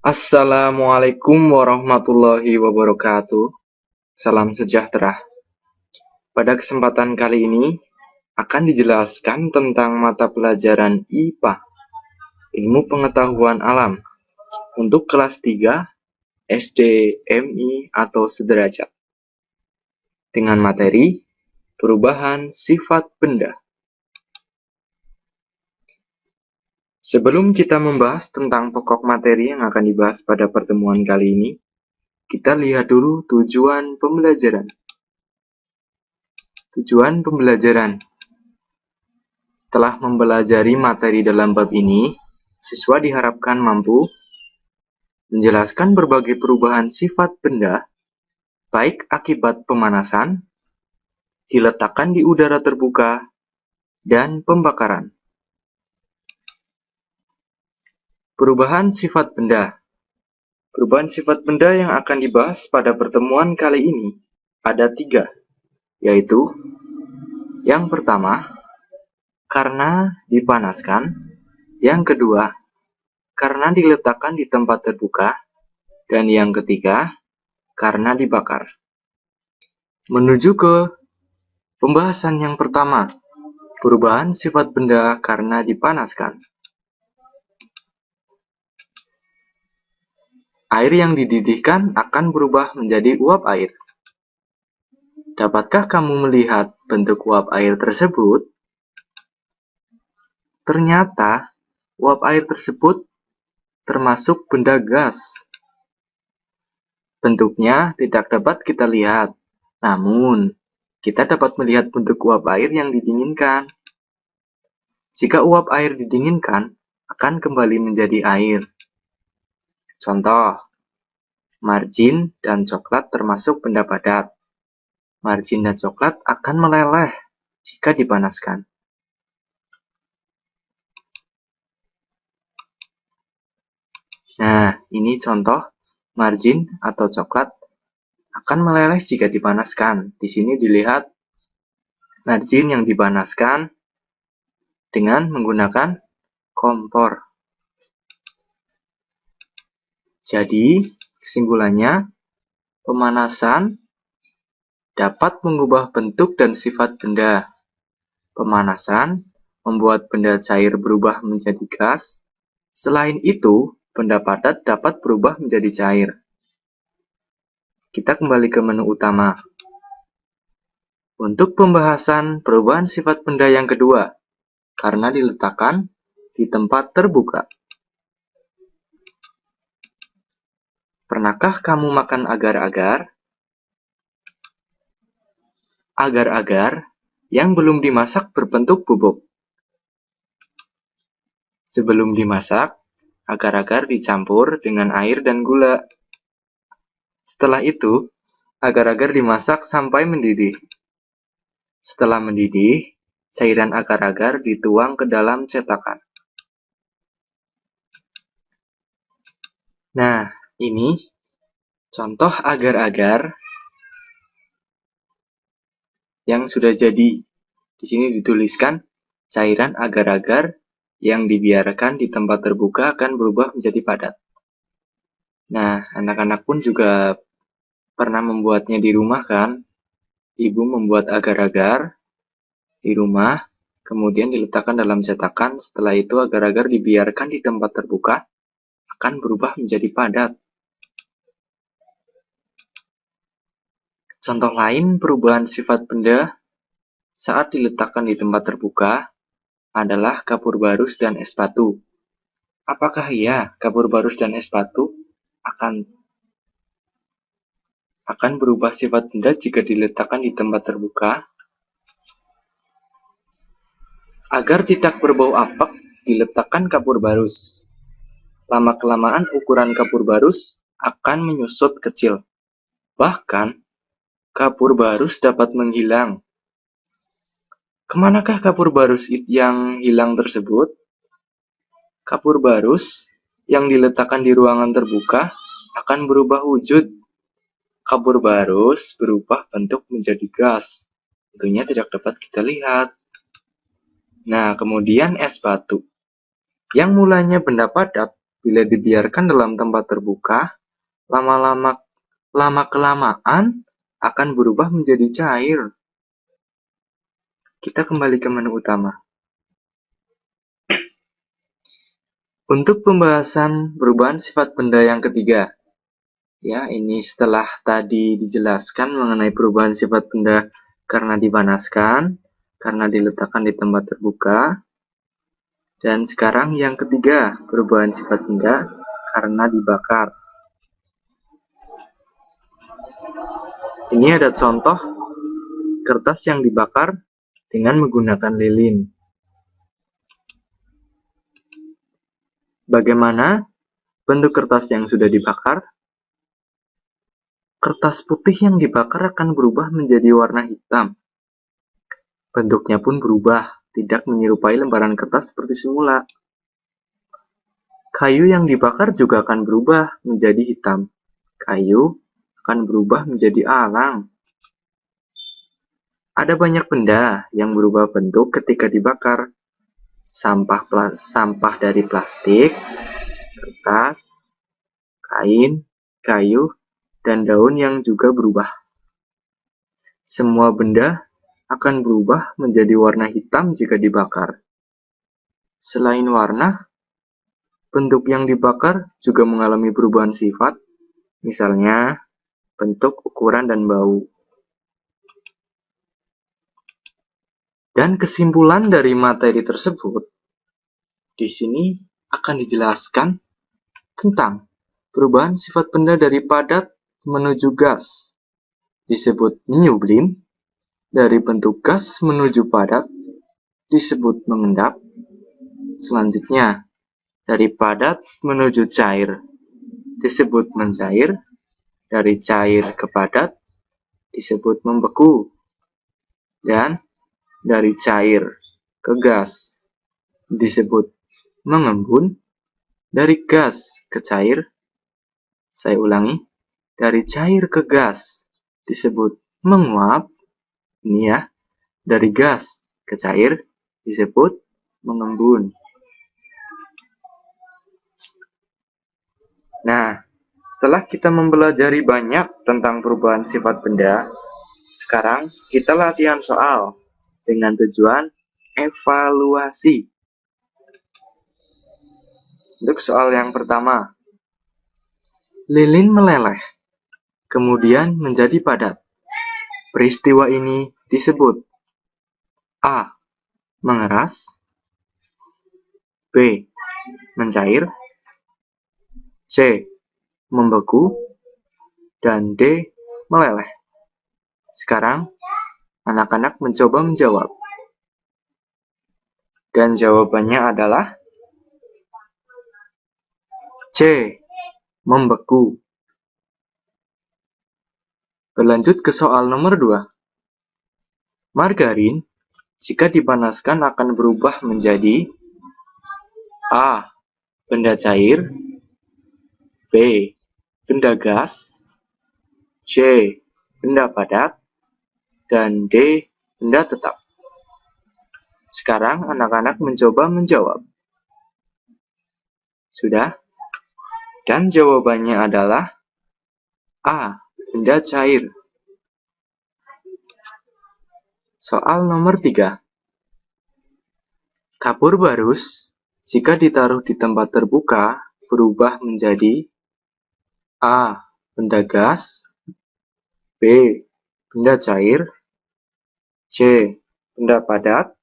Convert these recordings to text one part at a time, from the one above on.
Assalamualaikum warahmatullahi wabarakatuh. Salam sejahtera. Pada kesempatan kali ini akan dijelaskan tentang mata pelajaran IPA, Ilmu Pengetahuan Alam, untuk kelas 3 SD MI atau sederajat. Dengan materi perubahan sifat benda. Sebelum kita membahas tentang pokok materi yang akan dibahas pada pertemuan kali ini, kita lihat dulu tujuan pembelajaran. Tujuan pembelajaran. Setelah mempelajari materi dalam bab ini, siswa diharapkan mampu menjelaskan berbagai perubahan sifat benda, baik akibat pemanasan, diletakkan di udara terbuka, dan pembakaran. Perubahan sifat benda. Perubahan sifat benda yang akan dibahas pada pertemuan kali ini ada 3, yaitu yang pertama, karena dipanaskan, yang kedua, karena diletakkan di tempat terbuka, dan yang ketiga, karena dibakar. Menuju ke pembahasan yang pertama, perubahan sifat benda karena dipanaskan. Air yang dididihkan akan berubah menjadi uap air. Dapatkah kamu melihat bentuk uap air tersebut? Ternyata, uap air tersebut termasuk benda gas. Bentuknya tidak dapat kita lihat, namun kita dapat melihat bentuk uap air yang didinginkan. Jika uap air didinginkan, akan kembali menjadi air. Contoh, margin dan coklat termasuk benda padat. Margin dan coklat akan meleleh jika dipanaskan. Nah, ini contoh margin atau coklat akan meleleh jika dipanaskan. Di sini dilihat margin yang dipanaskan dengan menggunakan kompor. Jadi, kesimpulannya, pemanasan dapat mengubah bentuk dan sifat benda. Pemanasan membuat benda cair berubah menjadi gas. Selain itu, benda padat dapat berubah menjadi cair. Kita kembali ke menu utama. Untuk pembahasan perubahan sifat benda yang kedua, karena diletakkan di tempat terbuka. Pernahkah kamu makan agar-agar? Agar-agar yang belum dimasak berbentuk bubuk. Sebelum dimasak, agar-agar dicampur dengan air dan gula. Setelah itu, agar-agar dimasak sampai mendidih. Setelah mendidih, cairan agar-agar dituang ke dalam cetakan. Nah, ini contoh agar-agar yang sudah jadi. Di sini dituliskan cairan agar-agar yang dibiarkan di tempat terbuka akan berubah menjadi padat. Nah, anak-anak pun juga pernah membuatnya di rumah kan? Ibu membuat agar-agar di rumah, kemudian diletakkan dalam cetakan. Setelah itu agar-agar dibiarkan di tempat terbuka akan berubah menjadi padat. Contoh lain perubahan sifat benda saat diletakkan di tempat terbuka adalah kapur barus dan es batu. Apakah iya kapur barus dan es batu akan berubah sifat benda jika diletakkan di tempat terbuka? Agar tidak berbau apek, diletakkan kapur barus. Lama-kelamaan ukuran kapur barus akan menyusut kecil. Bahkan, kapur barus dapat menghilang. Kemanakah kapur barus yang hilang tersebut? Kapur barus yang diletakkan di ruangan terbuka akan berubah wujud. Kapur barus berubah bentuk menjadi gas. Tentunya tidak dapat kita lihat. Nah, kemudian es batu. Yang mulanya benda padat Bila dibiarkan dalam tempat terbuka, lama-kelamaan akan berubah menjadi cair. Kita kembali ke menu utama. Untuk pembahasan perubahan sifat benda yang ketiga. Ya, ini setelah tadi dijelaskan mengenai perubahan sifat benda karena dipanaskan, karena diletakkan di tempat terbuka. Dan sekarang yang ketiga, perubahan sifat benda karena dibakar. Ini ada contoh kertas yang dibakar dengan menggunakan lilin. Bagaimana bentuk kertas yang sudah dibakar? Kertas putih yang dibakar akan berubah menjadi warna hitam. Bentuknya pun berubah, tidak menyerupai lembaran kertas seperti semula. Kayu yang dibakar juga akan berubah menjadi hitam. Kayu akan berubah menjadi alang. Ada banyak benda yang berubah bentuk ketika dibakar. Sampah dari plastik, kertas, kain, kayu, dan daun yang juga berubah. Semua benda akan berubah menjadi warna hitam jika dibakar. Selain warna, bentuk yang dibakar juga mengalami perubahan sifat, misalnya bentuk, ukuran, dan bau. Dan kesimpulan dari materi tersebut, di sini akan dijelaskan tentang perubahan sifat benda dari padat menuju gas, disebut menyublim. Dari bentuk gas menuju padat, disebut mengendap. Selanjutnya, dari padat menuju cair, disebut mencair. Dari cair ke padat, disebut membeku. Dan dari cair ke gas, disebut mengembun. Dari gas ke cair, saya ulangi, dari cair ke gas disebut menguap. Ini ya, dari gas ke cair disebut mengembun. Nah, setelah kita mempelajari banyak tentang perubahan sifat benda, sekarang kita latihan soal dengan tujuan evaluasi. Untuk soal yang pertama, lilin meleleh, kemudian menjadi padat. Peristiwa ini disebut A. Mengeras, B. Mencair, C. Membeku, dan D. Meleleh. Sekarang, anak-anak mencoba menjawab. Dan jawabannya adalah C. Membeku. Berlanjut ke soal nomor 2. Margarin, jika dipanaskan akan berubah menjadi A. Benda cair, B. Benda gas, C. Benda padat, dan D. Benda tetap. Sekarang anak-anak mencoba menjawab. Sudah? Dan jawabannya adalah A. Benda cair. Soal nomor 3. Kapur barus, jika ditaruh di tempat terbuka, berubah menjadi A. Benda gas, B. Benda cair, C. Benda padat,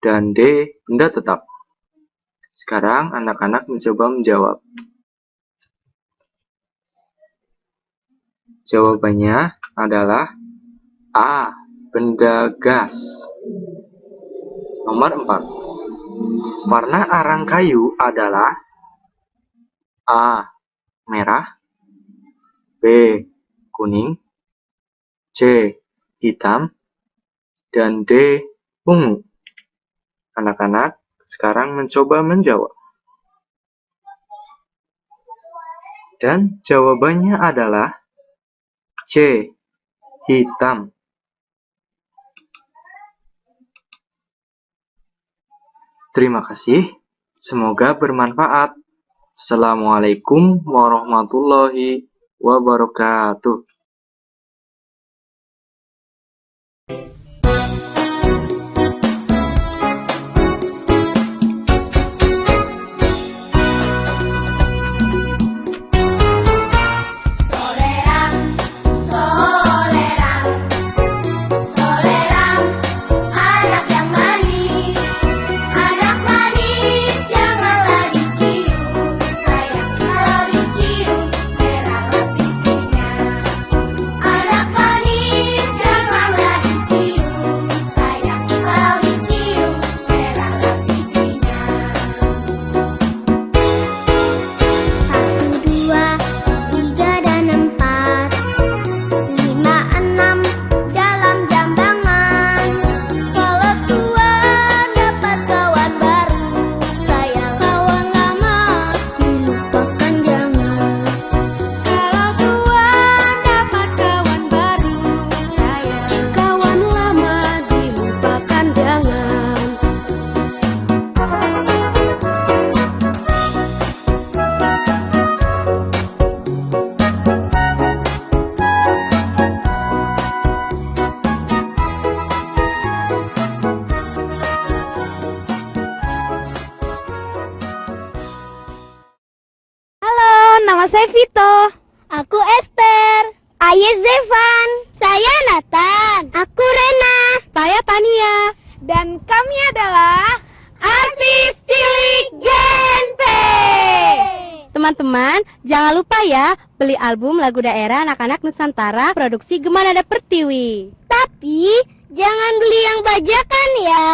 dan D. Benda tetap. Sekarang anak-anak mencoba menjawab. Jawabannya adalah A. Benda gas. Nomor 4. Warna arang kayu adalah A. Merah, B. Kuning, C. Hitam, dan D. Ungu. Anak-anak sekarang mencoba menjawab. Dan jawabannya adalah C. Hitam. Terima kasih. Semoga bermanfaat. Assalamualaikum warahmatullahi wabarakatuh. Nama saya Vito. Aku Esther. Saya Zevan. Saya Nathan. Aku Rena. Saya Tania. Dan kami adalah Artis Cilik Genpe. Teman-teman, jangan lupa ya beli album lagu daerah anak-anak Nusantara produksi Gemanada Pertiwi. Tapi jangan beli yang bajakan ya.